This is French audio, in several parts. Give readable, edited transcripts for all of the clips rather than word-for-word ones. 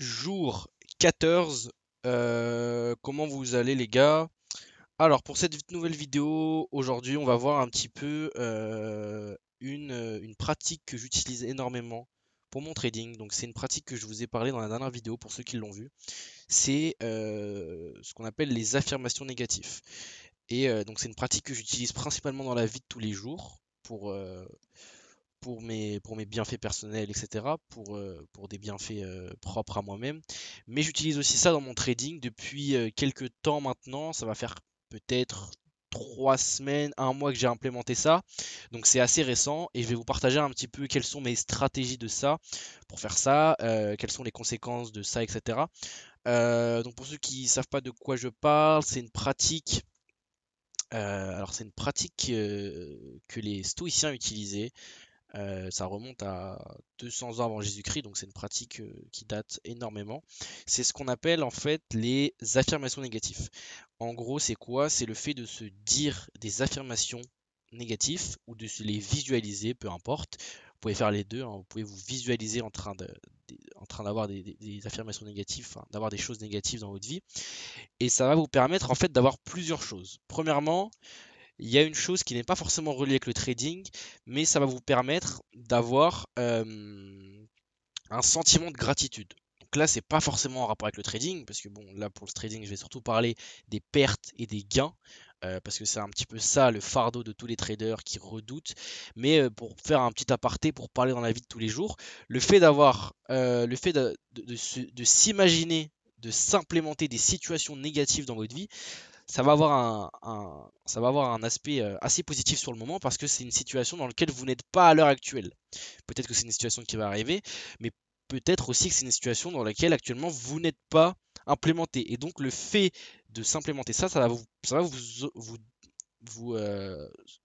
Jour 14. Comment vous allez les gars? Alors pour cette nouvelle vidéo, aujourd'hui on va voir un petit peu une pratique que j'utilise énormément pour mon trading. Donc c'est une pratique que je vous ai parlé dans la dernière vidéo pour ceux qui l'ont vu. C'est ce qu'on appelle les affirmations négatives. Et donc c'est une pratique que j'utilise principalement dans la vie de tous les jours pour mes bienfaits personnels, etc., pour des bienfaits propres à moi-même. Mais j'utilise aussi ça dans mon trading depuis quelques temps maintenant. Ça va faire peut-être 3 semaines, un mois que j'ai implémenté ça. Donc c'est assez récent et je vais vous partager un petit peu quelles sont mes stratégies de ça pour faire ça, quelles sont les conséquences de ça, etc. Donc pour ceux qui ne savent pas de quoi je parle, c'est une pratique. Alors c'est une pratique que les stoïciens utilisaient. Ça remonte à 200 ans avant Jésus-Christ, donc c'est une pratique qui date énormément. C'est ce qu'on appelle en fait les affirmations négatives. En gros, c'est quoi? C'est le fait de se dire des affirmations négatives ou de se les visualiser, peu importe. Vous pouvez faire les deux, hein. Vous pouvez vous visualiser en train d'avoir des affirmations négatives, enfin, d'avoir des choses négatives dans votre vie. Et ça va vous permettre en fait d'avoir plusieurs choses. Premièrement, il y a une chose qui n'est pas forcément reliée avec le trading, mais ça va vous permettre d'avoir un sentiment de gratitude. Donc là, c'est pas forcément en rapport avec le trading, parce que bon, là pour le trading, je vais surtout parler des pertes et des gains, parce que c'est un petit peu ça le fardeau de tous les traders qui redoutent. Mais pour faire un petit aparté, pour parler dans la vie de tous les jours, le fait de s'imaginer, de s'implémenter des situations négatives dans votre vie, ça va avoir un aspect assez positif sur le moment parce que c'est une situation dans laquelle vous n'êtes pas à l'heure actuelle. Peut-être que c'est une situation qui va arriver, mais peut-être aussi que c'est une situation dans laquelle actuellement vous n'êtes pas implémenté. Et donc le fait de s'implémenter ça, ça va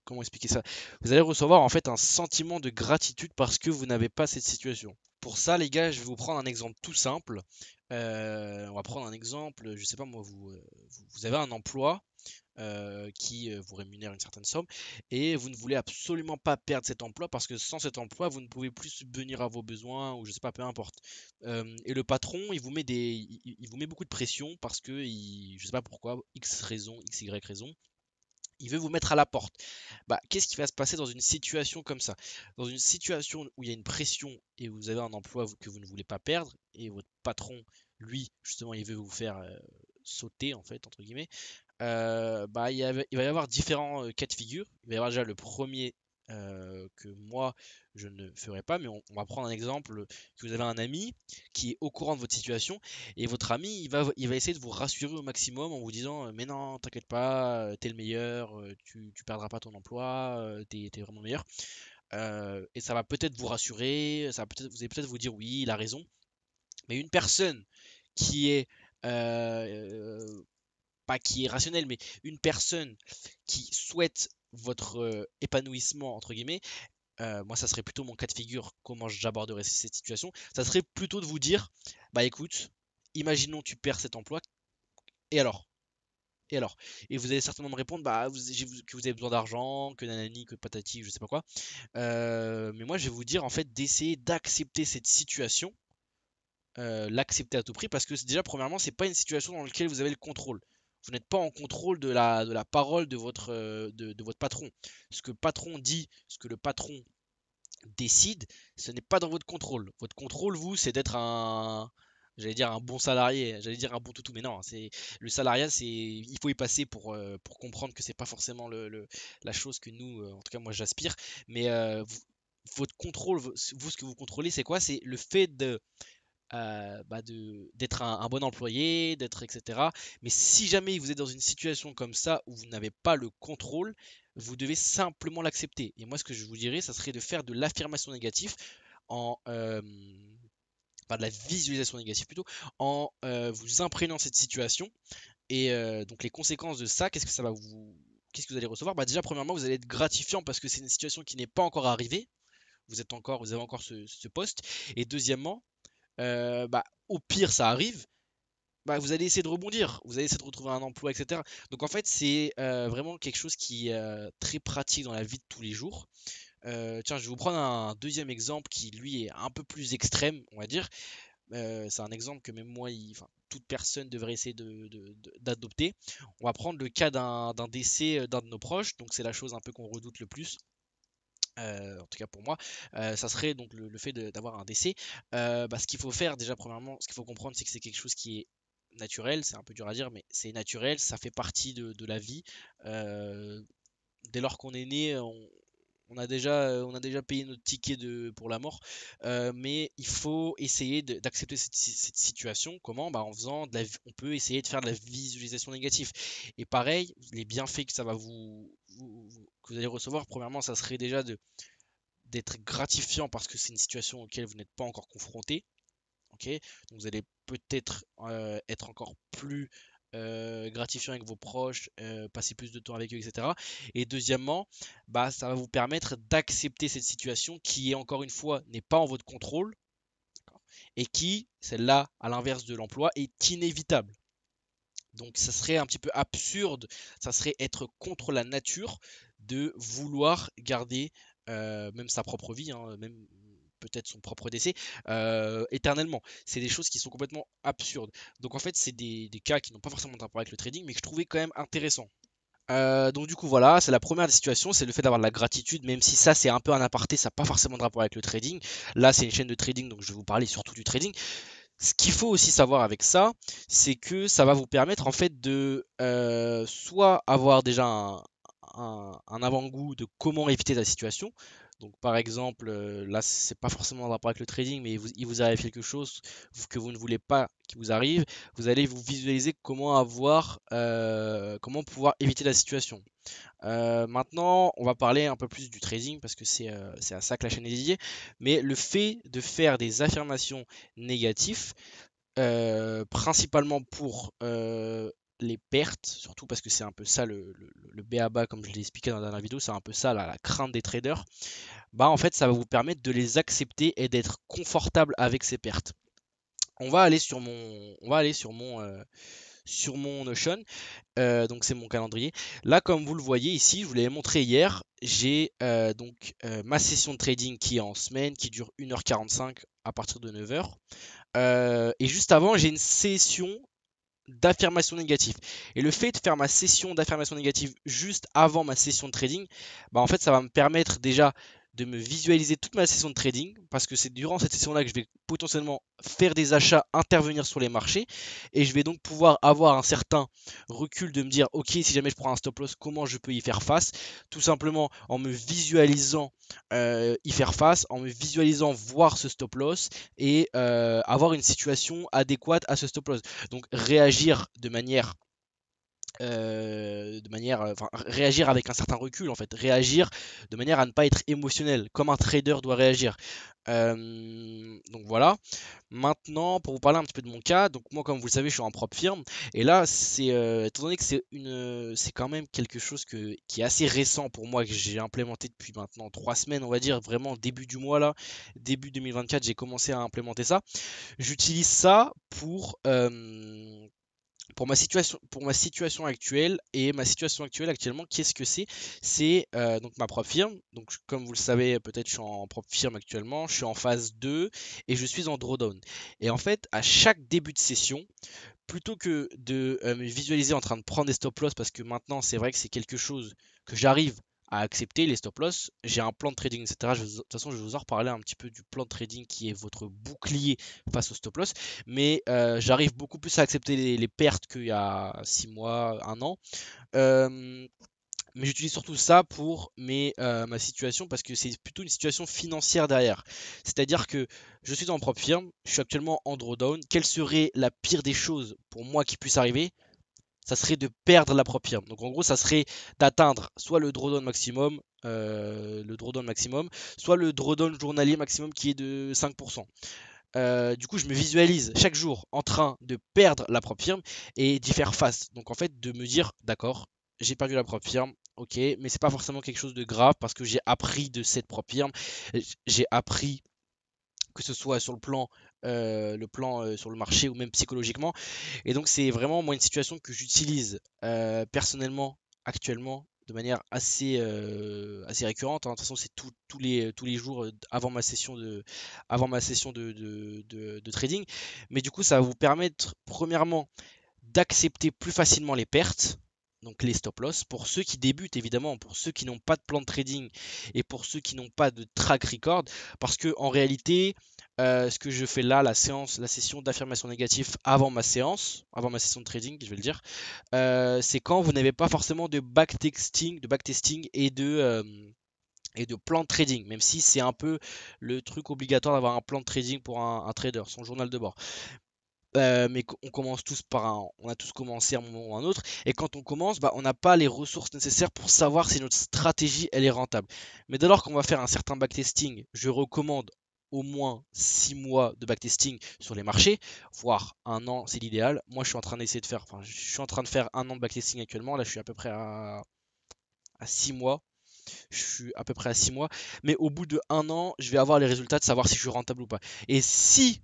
comment expliquer ça? Vous allez recevoir en fait un sentiment de gratitude parce que vous n'avez pas cette situation. Pour ça, les gars, je vais vous prendre un exemple tout simple. On va prendre un exemple, je sais pas moi, vous avez un emploi qui vous rémunère une certaine somme et vous ne voulez absolument pas perdre cet emploi parce que sans cet emploi, vous ne pouvez plus subvenir à vos besoins ou je sais pas, peu importe. Et le patron, il vous met beaucoup de pression parce que, je sais pas pourquoi, X raison, XY raison, il veut vous mettre à la porte. Bah, qu'est-ce qui va se passer dans une situation comme ça? Dans une situation où il y a une pression et vous avez un emploi que vous ne voulez pas perdre et votre patron, lui, justement, il veut vous faire sauter, en fait, entre guillemets, bah, il va y avoir différents cas de figure. Il va y avoir déjà le premier que moi je ne ferai pas, mais on va prendre un exemple que vous avez un ami qui est au courant de votre situation et votre ami il va essayer de vous rassurer au maximum en vous disant mais non, t'inquiète pas, t'es le meilleur, tu perdras pas ton emploi, t'es vraiment le meilleur. Et ça va peut-être vous rassurer, vous allez peut-être vous dire oui, il a raison, mais une personne qui est pas qui est rationnel, mais une personne qui souhaite votre épanouissement, entre guillemets, moi ça serait plutôt mon cas de figure, comment j'aborderais cette situation, ça serait plutôt de vous dire, bah écoute, imaginons tu perds cet emploi, et alors? Et alors? Et vous allez certainement me répondre, bah que vous avez besoin d'argent, que nanani, que patati, je sais pas quoi. Mais moi je vais vous dire en fait d'essayer d'accepter cette situation, l'accepter à tout prix, parce que déjà premièrement c'est pas une situation dans laquelle vous avez le contrôle. Vous n'êtes pas en contrôle de la parole de votre patron. Ce que le patron dit, ce que le patron décide, ce n'est pas dans votre contrôle. Votre contrôle, vous, c'est d'être j'allais dire un bon salarié, j'allais dire un bon toutou, mais non, c'est le salariat, il faut y passer pour comprendre que c'est pas forcément la chose que nous, en tout cas moi j'aspire, mais votre contrôle, vous ce que vous contrôlez, c'est quoi? C'est le fait d'être un bon employé, d'être etc. Mais si jamais vous êtes dans une situation comme ça où vous n'avez pas le contrôle, vous devez simplement l'accepter. Et moi, ce que je vous dirais, ça serait de faire de l'affirmation négative en enfin de la visualisation négative plutôt, en vous imprégnant cette situation. Et donc les conséquences de ça, qu'est-ce que vous allez recevoir? Bah déjà premièrement, vous allez être gratifiant parce que c'est une situation qui n'est pas encore arrivée. Vous avez encore ce poste. Et deuxièmement, bah, au pire, ça arrive, bah, vous allez essayer de rebondir, vous allez essayer de retrouver un emploi, etc. Donc en fait, c'est vraiment quelque chose qui est très pratique dans la vie de tous les jours. Tiens, je vais vous prendre un deuxième exemple qui, lui, est un peu plus extrême, on va dire. c'est un exemple que même moi, enfin, toute personne devrait essayer d'adopter. On va prendre le cas d'un décès d'un de nos proches, donc c'est la chose un peu qu'on redoute le plus. En tout cas pour moi, ça serait donc le fait d'avoir un décès. Ce qu'il faut faire déjà premièrement, ce qu'il faut comprendre, c'est que c'est quelque chose qui est naturel, c'est un peu dur à dire, mais c'est naturel, ça fait partie de la vie. Euh, Dès lors qu'on est né, on a déjà payé notre ticket pour la mort, mais il faut essayer d'accepter cette situation. Comment? En faisant on peut essayer de faire de la visualisation négative. Et pareil, les bienfaits que ça va que vous allez recevoir, premièrement, ça serait déjà d'être gratifiant parce que c'est une situation auquel vous n'êtes pas encore confronté. Ok, donc vous allez peut-être être encore plus gratifiant avec vos proches, passer plus de temps avec eux, etc. Et deuxièmement, ça va vous permettre d'accepter cette situation qui est encore une fois n'est pas en votre contrôle et qui, celle-là, à l'inverse de l'emploi, est inévitable. Donc ça serait un petit peu absurde, ça serait être contre la nature de vouloir garder même sa propre vie, hein, même peut-être son propre décès, éternellement. C'est des choses qui sont complètement absurdes. Donc en fait, c'est des cas qui n'ont pas forcément de rapport avec le trading, mais que je trouvais quand même intéressant. Donc du coup voilà, c'est la première des situations, c'est le fait d'avoir de la gratitude, même si ça c'est un peu un aparté, ça n'a pas forcément de rapport avec le trading. Là c'est une chaîne de trading, donc je vais vous parler surtout du trading. Ce qu'il faut aussi savoir avec ça, c'est que ça va vous permettre en fait de soit avoir déjà un avant-goût de comment éviter la situation. Donc par exemple, là c'est pas forcément en rapport avec le trading, mais il vous arrive quelque chose que vous ne voulez pas qui vous arrive, vous allez vous visualiser comment pouvoir éviter la situation. Maintenant, on va parler un peu plus du trading parce que c'est à ça que la chaîne est dédiée. Mais le fait de faire des affirmations négatives, principalement pour les pertes, surtout parce que c'est un peu ça le b.a.-ba, comme je l'ai expliqué dans la dernière vidéo, c'est un peu ça la crainte des traders. En fait, ça va vous permettre de les accepter et d'être confortable avec ces pertes. On va aller sur mon Notion. Donc c'est mon calendrier. Là, comme vous le voyez ici, je vous l'avais montré hier, j'ai ma session de trading qui est en semaine, qui dure 1h45 à partir de 9h. Et juste avant, j'ai une session d'affirmation négative. Et le fait de faire ma session d'affirmation négative juste avant ma session de trading, en fait, ça va me permettre déjà de me visualiser toute ma session de trading parce que c'est durant cette session-là que je vais potentiellement faire des achats, intervenir sur les marchés et je vais donc pouvoir avoir un certain recul de me dire ok, si jamais je prends un stop loss, comment je peux y faire face, tout simplement en me visualisant y faire face, en me visualisant voir ce stop loss et avoir une situation adéquate à ce stop loss. Donc réagir enfin, réagir avec un certain recul en fait, réagir de manière à ne pas être émotionnel, comme un trader doit réagir. Donc voilà. Maintenant, pour vous parler un petit peu de mon cas, donc moi comme vous le savez, je suis en propre firme, et là c'est étant donné que c'est quand même quelque chose qui est assez récent pour moi, que j'ai implémenté depuis maintenant 3 semaines, on va dire, vraiment début du mois là, début 2024, j'ai commencé à implémenter ça. J'utilise ça pour ma situation actuelle. Et ma situation actuelle actuellement, qu'est-ce que c'est? C'est donc ma propre firme. Donc comme vous le savez, peut-être je suis en propre firme actuellement, je suis en phase 2 et je suis en drawdown. Et en fait, à chaque début de session, plutôt que de me visualiser en train de prendre des stop loss, parce que maintenant c'est vrai que c'est quelque chose que j'arrive à accepter, les stop loss, j'ai un plan de trading, etc. De toute façon, je vais vous en reparler un petit peu du plan de trading qui est votre bouclier face au stop loss, mais j'arrive beaucoup plus à accepter les pertes qu'il y a 6 mois, 1 an. Euh, mais j'utilise surtout ça pour ma situation parce que c'est plutôt une situation financière derrière. C'est-à-dire que je suis dans ma propre firme, je suis actuellement en drawdown. Quelle serait la pire des choses pour moi qui puisse arriver? Ça serait de perdre la propre firme. Donc en gros, ça serait d'atteindre soit le drawdown maximum, soit le drawdown journalier maximum qui est de 5%. Du coup, je me visualise chaque jour en train de perdre la propre firme et d'y faire face. Donc, en fait, de me dire, d'accord, j'ai perdu la propre firme, ok, mais c'est pas forcément quelque chose de grave parce que j'ai appris de cette propre firme. J'ai appris que ce soit sur le plan sur le marché ou même psychologiquement. Et donc, c'est vraiment moi une situation que j'utilise personnellement actuellement de manière assez récurrente, hein. De toute façon, c'est tous les jours avant ma session de trading. Mais du coup, ça va vous permettre, premièrement, d'accepter plus facilement les pertes, donc les stop loss, pour ceux qui débutent évidemment, pour ceux qui n'ont pas de plan de trading et pour ceux qui n'ont pas de track record, parce que en réalité, ce que je fais là, la session d'affirmation négative avant ma session de trading, je vais le dire, c'est quand vous n'avez pas forcément de backtesting et de plan de trading, même si c'est un peu le truc obligatoire d'avoir un plan de trading pour un trader, son journal de bord. Mais on commence tous on a tous commencé à un moment ou à un autre, et quand on commence, bah, on n'a pas les ressources nécessaires pour savoir si notre stratégie elle est rentable. Mais dès lors qu'on va faire un certain backtesting, je recommande au moins 6 mois de backtesting sur les marchés, voire un an, c'est l'idéal. Moi, je suis en train d'essayer de faire, enfin, je suis en train de faire un an de backtesting actuellement. Là, je suis à peu près à 6 mois. Je suis à peu près à 6 mois. Mais au bout de un an, je vais avoir les résultats de savoir si je suis rentable ou pas. Et si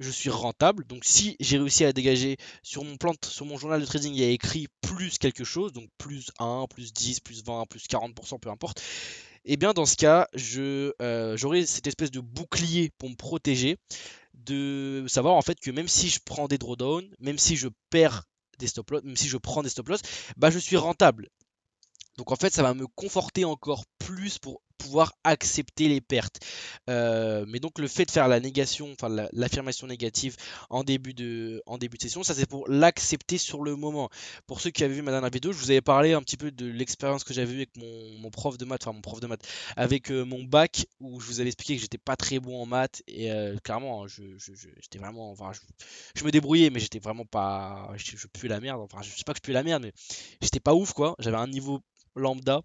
je suis rentable. Donc si j'ai réussi à dégager sur mon journal de trading, il y a écrit plus quelque chose, donc plus 1, plus 10, plus 20, plus 40%, peu importe. Et bien dans ce cas, j'aurai cette espèce de bouclier pour me protéger, de savoir en fait que même si je prends des drawdowns, même si je perds des stop loss, même si je prends des stop loss, bah je suis rentable. Donc en fait, ça va me conforter encore plus pour pouvoir accepter les pertes. Mais donc le fait de faire la négation, enfin l'affirmation négative en début de session, ça c'est pour l'accepter sur le moment. Pour ceux qui avaient vu ma dernière vidéo, je vous avais parlé un petit peu de l'expérience que j'avais eue avec mon prof de maths, enfin mon prof de maths, avec mon bac, où je vous avais expliqué que j'étais pas très bon en maths, et clairement, j'étais vraiment, enfin, je me débrouillais, mais j'étais vraiment pas, je puais la merde, enfin je sais pas que je puais la merde, mais j'étais pas ouf quoi, j'avais un niveau lambda.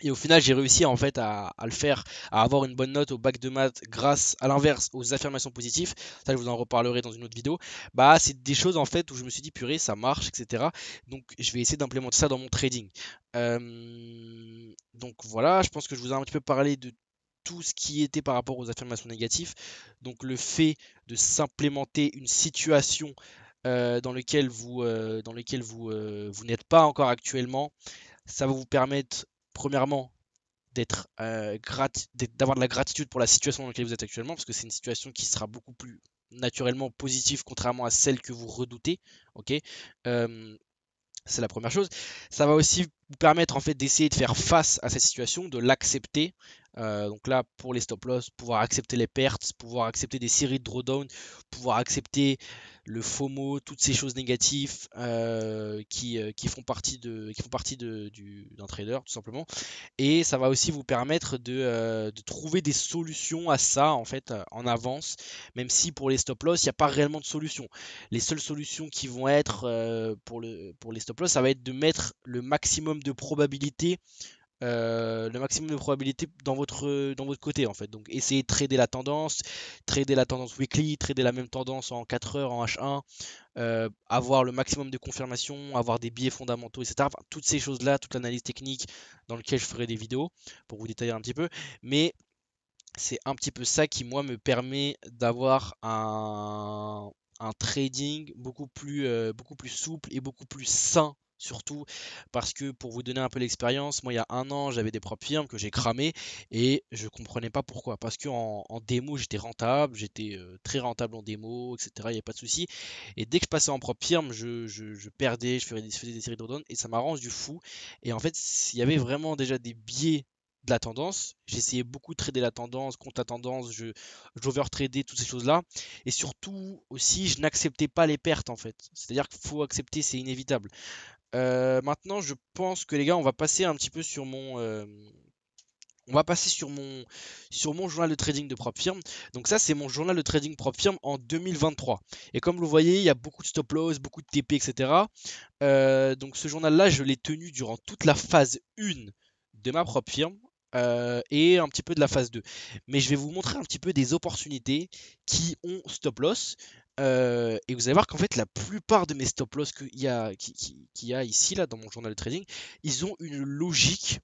Et au final, j'ai réussi en fait à le faire, à avoir une bonne note au bac de maths grâce à l'inverse aux affirmations positives. Ça, je vous en reparlerai dans une autre vidéo. Bah, c'est des choses en fait où je me suis dit purée, ça marche, etc. Donc, je vais essayer d'implémenter ça dans mon trading. Donc voilà, je pense que je vous ai un petit peu parlé de tout ce qui était par rapport aux affirmations négatives. Donc, le fait de s'implémenter une situation dans lequel vous n'êtes pas encore actuellement, ça va vous permettre, premièrement, d'avoir de la gratitude pour la situation dans laquelle vous êtes actuellement, parce que c'est une situation qui sera beaucoup plus naturellement positive, contrairement à celle que vous redoutez. Ok. Euh, c'est la première chose. Ça va aussi vous permettre en fait d'essayer de faire face à cette situation, de l'accepter. Donc là, pour les stop loss, pouvoir accepter les pertes, pouvoir accepter des séries de drawdown, pouvoir accepter le FOMO, toutes ces choses négatives qui font partie d'un trader, tout simplement. Et ça va aussi vous permettre de trouver des solutions à ça en fait en avance, même si pour les stop loss, il n'y a pas réellement de solution. Les seules solutions qui vont être pour les stop loss, ça va être de mettre le maximum de probabilité dans votre côté en fait. Donc essayez de trader la tendance weekly, trader la même tendance en 4 heures en H1, avoir le maximum de confirmation, avoir des biais fondamentaux, etc. Enfin, toutes ces choses-là, toute l'analyse technique dans lequel je ferai des vidéos pour vous détailler un petit peu. Mais c'est un petit peu ça qui, moi, me permet d'avoir un trading beaucoup plus souple et beaucoup plus sain. Surtout parce que pour vous donner un peu l'expérience, moi il y a un an j'avais des propres firmes que j'ai cramé et je comprenais pas pourquoi. Parce que en démo j'étais rentable, j'étais très rentable en démo, etc. Il n'y a pas de souci. Et dès que je passais en propre firme, je perdais, je faisais des séries de redonnes et ça m'arrange du fou. Et en fait, il y avait vraiment déjà des biais de la tendance. J'essayais beaucoup de trader la tendance, contre la tendance, j'overtradais toutes ces choses-là. Et surtout aussi, je n'acceptais pas les pertes en fait. C'est-à-dire qu'il faut accepter, c'est inévitable. Maintenant, je pense que les gars, on va passer un petit peu on va passer sur mon journal de trading de propre firme. Donc ça, c'est mon journal de trading propre firme en 2023. Et comme vous le voyez, il y a beaucoup de stop loss, beaucoup de TP, etc. Donc ce journal-là, je l'ai tenu durant toute la phase 1 de ma propre firme et un petit peu de la phase 2. Mais je vais vous montrer un petit peu des opportunités qui ont stop loss. Et vous allez voir qu'en fait, la plupart de mes stop loss qu'il y a ici, là, dans mon journal de trading, ils ont une logique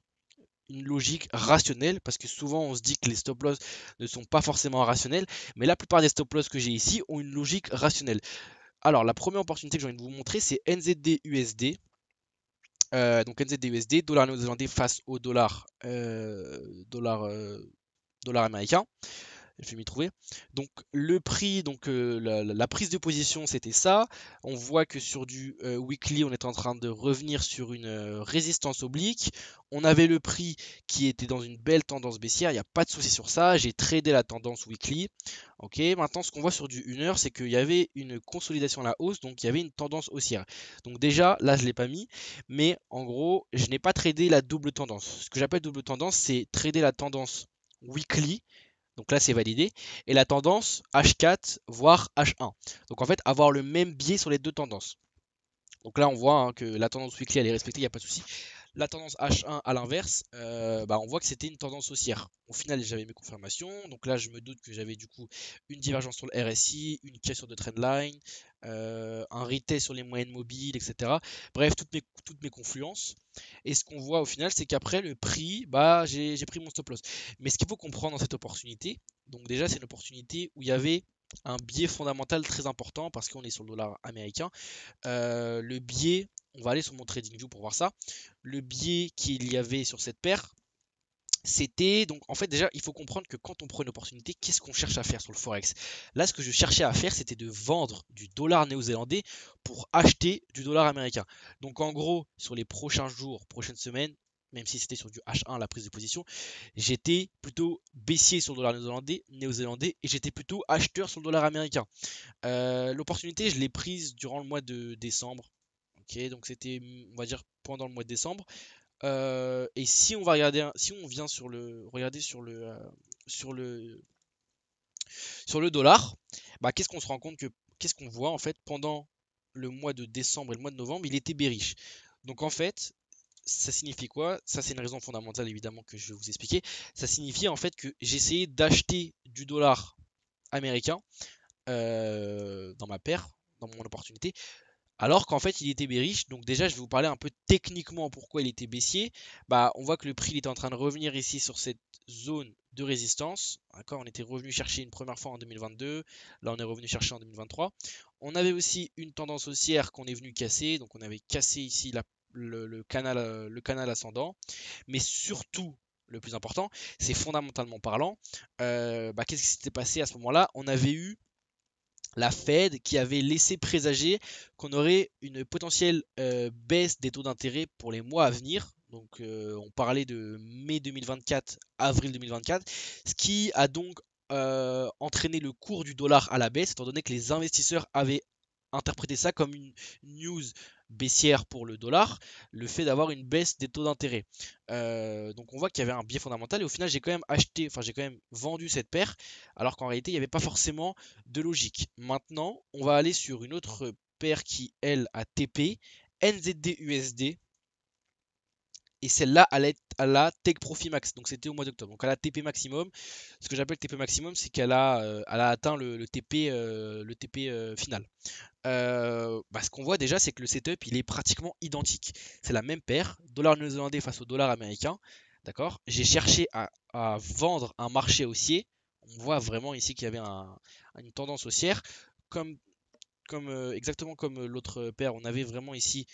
rationnelle, parce que souvent on se dit que les stop loss ne sont pas forcément rationnels, mais la plupart des stop loss que j'ai ici ont une logique rationnelle. Alors, la première opportunité que j'ai envie de vous montrer, c'est NZD USD. Donc NZD-USD, dollar néo-zélandais face au dollar américain. Je vais m'y trouver. Donc le prix, donc la prise de position, c'était ça. On voit que sur du weekly, on est en train de revenir sur une résistance oblique. On avait le prix qui était dans une belle tendance baissière. Il n'y a pas de souci sur ça. J'ai tradé la tendance weekly. Ok. Maintenant, ce qu'on voit sur du 1 heure, c'est qu'il y avait une consolidation à la hausse, donc il y avait une tendance haussière. Donc déjà, là, je l'ai pas mis, mais en gros, je n'ai pas tradé la double tendance. Ce que j'appelle double tendance, c'est trader la tendance weekly, donc là, c'est validé. Et la tendance H4, voire H1. Donc en fait, avoir le même biais sur les deux tendances. Donc là, on voit hein, que la tendance weekly, elle est respectée, il n'y a pas de souci. La tendance H1 à l'inverse, on voit que c'était une tendance haussière. Au final, j'avais mes confirmations. Donc là, je me doute que j'avais du coup une divergence sur le RSI, une cassure de trendline, un retest sur les moyennes mobiles, etc. Bref, toutes mes confluences. Et ce qu'on voit au final, c'est qu'après le prix, j'ai pris mon stop loss. Mais ce qu'il faut comprendre dans cette opportunité, donc déjà, c'est une opportunité où il y avait un biais fondamental très important parce qu'on est sur le dollar américain. Le biais, on va aller sur mon TradingView pour voir ça. Le biais qu'il y avait sur cette paire, c'était donc en fait déjà il faut comprendre que quand on prend une opportunité, qu'est-ce qu'on cherche à faire sur le forex? Là, ce que je cherchais à faire, c'était de vendre du dollar néo-zélandais pour acheter du dollar américain. Donc en gros, sur les prochains jours, prochaines semaines, même si c'était sur du H1 la prise de position, j'étais plutôt baissier sur le dollar néo-zélandais et j'étais plutôt acheteur sur le dollar américain. L'opportunité, je l'ai prise durant le mois de décembre. Ok, donc c'était, on va dire, pendant le mois de décembre. Et si on va regarder, si on vient regarder sur le dollar, qu'est-ce qu'on se rend compte qu'est-ce qu'on voit en fait pendant le mois de décembre et le mois de novembre, il était bearish. Donc en fait, ça signifie quoi? Ça, c'est une raison fondamentale évidemment que je vais vous expliquer. Ça signifie en fait que j'essayais d'acheter du dollar américain dans ma paire, dans mon opportunité, alors qu'en fait il était bearish. Donc déjà je vais vous parler un peu techniquement pourquoi il était baissier. On voit que le prix il était en train de revenir ici sur cette zone de résistance. D'accord, on était revenu chercher une première fois en 2022, là on est revenu chercher en 2023. On avait aussi une tendance haussière qu'on est venu casser, donc on avait cassé ici le canal ascendant, mais surtout le plus important, c'est fondamentalement parlant, qu'est-ce qui s'était passé à ce moment-là? On avait eu la Fed qui avait laissé présager qu'on aurait une potentielle baisse des taux d'intérêt pour les mois à venir. Donc on parlait de mai 2024, avril 2024, ce qui a donc entraîné le cours du dollar à la baisse, étant donné que les investisseurs avaient interprété ça comme une news baissière pour le dollar, le fait d'avoir une baisse des taux d'intérêt. Donc on voit qu'il y avait un biais fondamental et au final j'ai quand même acheté, enfin j'ai quand même vendu cette paire, alors qu'en réalité il n'y avait pas forcément de logique. Maintenant, on va aller sur une autre paire qui, elle, a TP, NZD-USD. Et celle-là, elle a Take Profit Max. Donc c'était au mois d'octobre. Donc elle a TP maximum. Ce que j'appelle TP maximum, c'est qu'elle a atteint le TP final. Ce qu'on voit déjà, c'est que le setup, il est pratiquement identique. C'est la même paire, dollar néo-zélandais face au dollar américain. D'accord? J'ai cherché à vendre un marché haussier. On voit vraiment ici qu'il y avait une tendance haussière. Exactement comme l'autre paire, on avait vraiment ici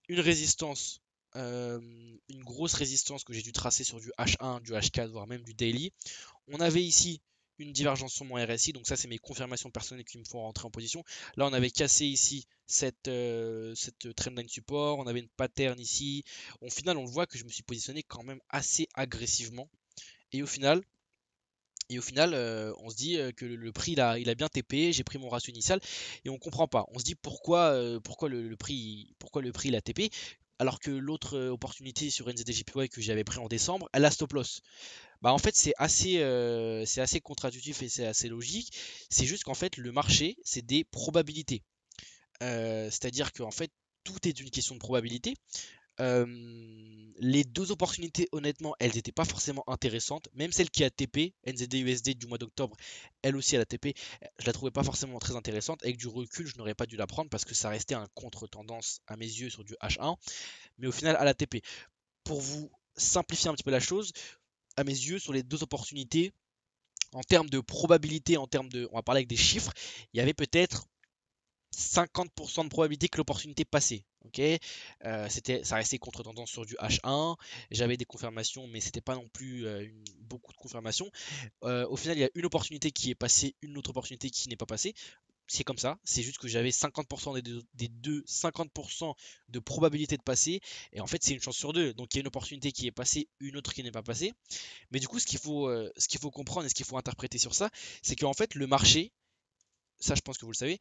une résistance, une grosse résistance que j'ai dû tracer sur du H1, du H4, voire même du daily. On avait ici une divergence sur mon RSI, donc ça c'est mes confirmations personnelles qui me font rentrer en position. Là on avait cassé ici cette trendline support, on avait une pattern ici. Au final on voit que je me suis positionné quand même assez agressivement. Et au final, on se dit que le prix il a bien TP, j'ai pris mon ratio initial et on comprend pas. On se dit pourquoi le prix il a TP alors que l'autre opportunité sur NZDJPY que j'avais pris en décembre, elle a stop loss. En fait c'est assez contre-intuitif et c'est assez logique. C'est juste qu'en fait le marché c'est des probabilités. C'est-à-dire qu'en fait tout est une question de probabilité. Les deux opportunités, honnêtement, elles n'étaient pas forcément intéressantes. Même celle qui a TP, NZD-USD du mois d'octobre, elle aussi elle a TP, je la trouvais pas forcément très intéressante. Avec du recul, je n'aurais pas dû la prendre parce que ça restait un contre-tendance à mes yeux sur du H1. Mais au final, elle a TP. Pour vous simplifier un petit peu la chose, à mes yeux, sur les deux opportunités, en termes de probabilité, on va parler avec des chiffres, il y avait peut-être 50% de probabilité que l'opportunité passait. Ok, ça restait contre-tendance sur du H1. J'avais des confirmations, mais c'était pas non plus beaucoup de confirmations. Au final, il y a une opportunité qui est passée, une autre opportunité qui n'est pas passée. C'est comme ça, c'est juste que j'avais 50% des deux 50% de probabilité de passer, et en fait c'est une chance sur deux. Donc il y a une opportunité qui est passée, une autre qui n'est pas passée. Mais du coup, ce qu'il faut comprendre et ce qu'il faut interpréter sur ça, c'est qu'en fait le marché, ça je pense que vous le savez,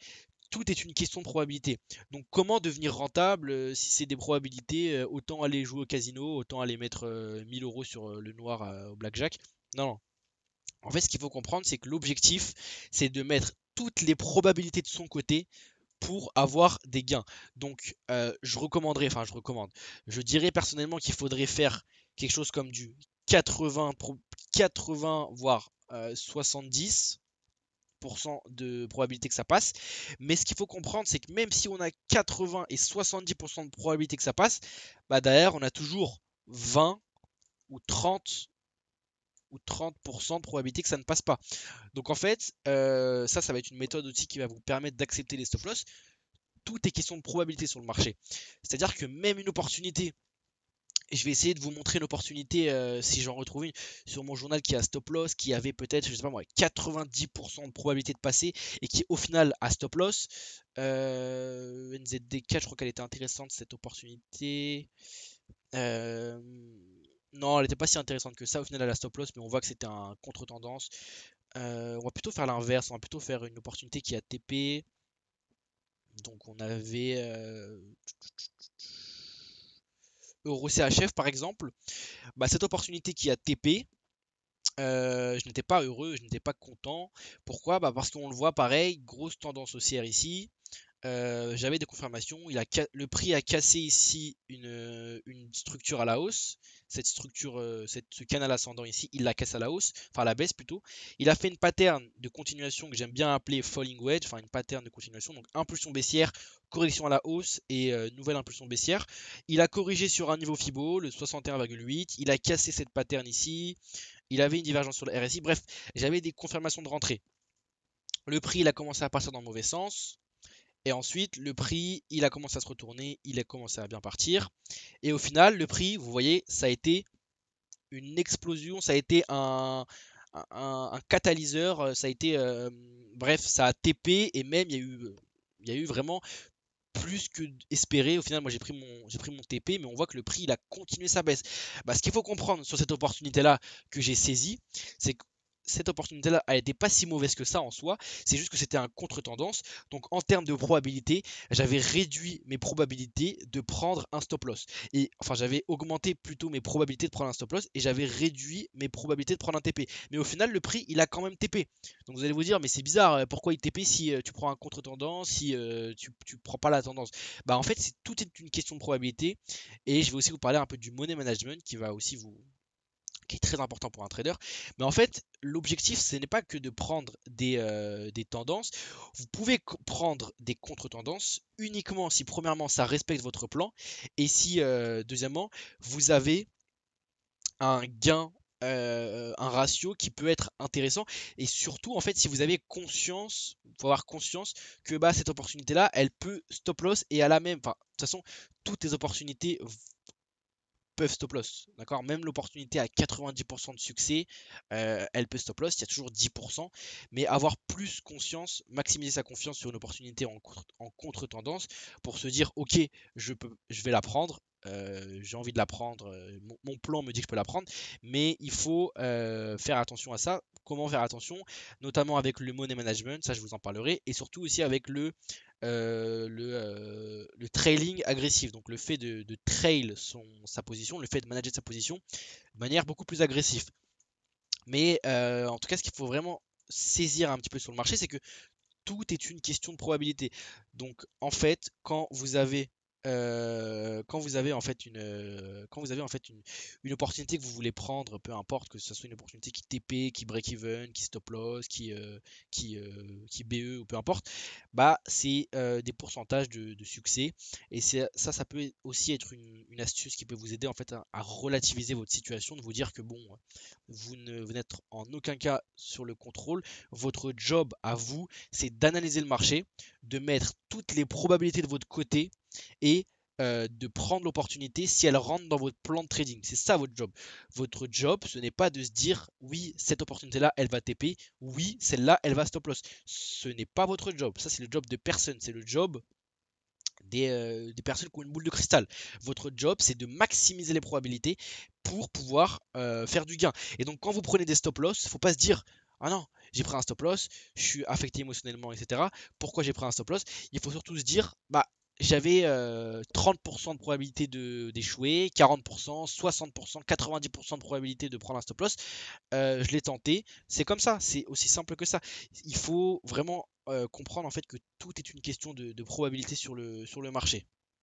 tout est une question de probabilité. Donc comment devenir rentable si c'est des probabilités, autant aller jouer au casino, autant aller mettre 1000 euros sur le noir au blackjack. Non, non. En fait, ce qu'il faut comprendre, c'est que l'objectif, c'est de mettre toutes les probabilités de son côté pour avoir des gains. Donc, je recommande, je dirais personnellement qu'il faudrait faire quelque chose comme du 80, 80 voire 70% de probabilité que ça passe. Mais ce qu'il faut comprendre, c'est que même si on a 80 et 70% de probabilité que ça passe, bah derrière, on a toujours 20 ou 30 ou 30% de probabilité que ça ne passe pas. Donc en fait, ça va être une méthode aussi qui va vous permettre d'accepter les stop loss. Tout est question de probabilité sur le marché. C'est-à-dire que même une opportunité, et je vais essayer de vous montrer une opportunité si j'en retrouve une sur mon journal qui a stop loss, qui avait peut-être, je sais pas moi, 90% de probabilité de passer et qui au final a stop loss. NZD4, je crois qu'elle était intéressante cette opportunité. Euh, non, elle n'était pas si intéressante que ça. Au final, elle a stop loss, mais on voit que c'était un contre-tendance. On va plutôt faire l'inverse, on va plutôt faire une opportunité qui a TP. Donc on avait EuroCHF par exemple. Bah, cette opportunité qui a TP, je n'étais pas heureux, je n'étais pas content. Pourquoi? Bah, parce qu'on le voit pareil, grosse tendance haussière ici. J'avais des confirmations. Le prix a cassé ici une structure à la hausse. Cette structure, ce canal ascendant ici, il la casse à la hausse, enfin à la baisse plutôt. Il a fait une pattern de continuation que j'aime bien appeler falling wedge, enfin une pattern de continuation. Donc impulsion baissière, correction à la hausse et nouvelle impulsion baissière. Il a corrigé sur un niveau Fibo, le 61,8. Il a cassé cette pattern ici. Il avait une divergence sur le RSI. Bref, j'avais des confirmations de rentrée. Le prix, il a commencé à partir dans le mauvais sens. Et ensuite, le prix, il a commencé à se retourner, il a commencé à bien partir. Et au final, le prix, vous voyez, ça a été une explosion, ça a été un catalyseur, ça a été, bref, ça a TP et même il y a eu vraiment plus que espéré. Au final, moi j'ai pris mon TP, mais on voit que le prix il a continué sa baisse. Bah, ce qu'il faut comprendre sur cette opportunité-là que j'ai saisie, c'est que cette opportunité-là a été pas si mauvaise que ça en soi, c'est juste que c'était un contre-tendance. Donc en termes de probabilité, j'avais réduit mes probabilités de prendre un stop loss. Et enfin, j'avais augmenté plutôt mes probabilités de prendre un stop loss et j'avais réduit mes probabilités de prendre un TP. Mais au final, le prix, il a quand même TP. Donc vous allez vous dire, mais c'est bizarre, pourquoi il TP si tu prends un contre-tendance, si tu prends pas la tendance? Bah en fait, tout est une question de probabilité. Et je vais aussi vous parler un peu du money management qui est très important pour un trader. Mais en fait, l'objectif, ce n'est pas que de prendre des tendances. Vous pouvez prendre des contre-tendances uniquement si, premièrement, ça respecte votre plan et si, deuxièmement, vous avez un gain, un ratio qui peut être intéressant. Et surtout, en fait, si vous avez conscience, il faut avoir conscience que bah, cette opportunité-là, elle peut stop loss et à la même. Enfin, de toute façon, toutes les opportunités peuvent stop loss. D'accord? Même l'opportunité à 90% de succès, elle peut stop loss. Il y a toujours 10%. Mais avoir plus conscience, maximiser sa confiance sur une opportunité en contre-tendance pour se dire, ok, je vais la prendre. J'ai envie de la prendre. Mon plan me dit que je peux la prendre. Mais il faut faire attention à ça. Comment faire attention? Notamment avec le money management, ça je vous en parlerai. Et surtout aussi avec le trailing agressif, donc le fait de trail sa position, le fait de manager sa position de manière beaucoup plus agressive. Mais en tout cas, ce qu'il faut vraiment saisir un petit peu sur le marché, c'est que tout est une question de probabilité. Donc en fait, quand vous avez quand vous avez en fait quand vous avez en fait une opportunité que vous voulez prendre, peu importe que ce soit une opportunité qui TP, qui break even, qui stop loss, qui BE ou peu importe, bah c'est des pourcentages de succès. Et ça peut aussi être une astuce qui peut vous aider en fait à relativiser votre situation, de vous dire que bon, vous n'êtes en aucun cas sur le contrôle. Votre job à vous, c'est d'analyser le marché, de mettre toutes les probabilités de votre côté et de prendre l'opportunité si elle rentre dans votre plan de trading. C'est ça votre job. Votre job, ce n'est pas de se dire oui, cette opportunité-là, elle va TP, oui, celle-là, elle va stop loss. Ce n'est pas votre job. Ça, c'est le job de personne. C'est le job des personnes qui ont une boule de cristal. Votre job, c'est de maximiser les probabilités pour pouvoir faire du gain. Et donc, quand vous prenez des stop loss, il ne faut pas se dire ah non, j'ai pris un stop loss, je suis affecté émotionnellement, etc. Pourquoi j'ai pris un stop loss? Il faut surtout se dire bah j'avais 30% de probabilité d'échouer, 40%, 60%, 90% de probabilité de prendre un stop loss. Je l'ai tenté. C'est comme ça, c'est aussi simple que ça. Il faut vraiment comprendre en fait que tout est une question de probabilité sur le marché.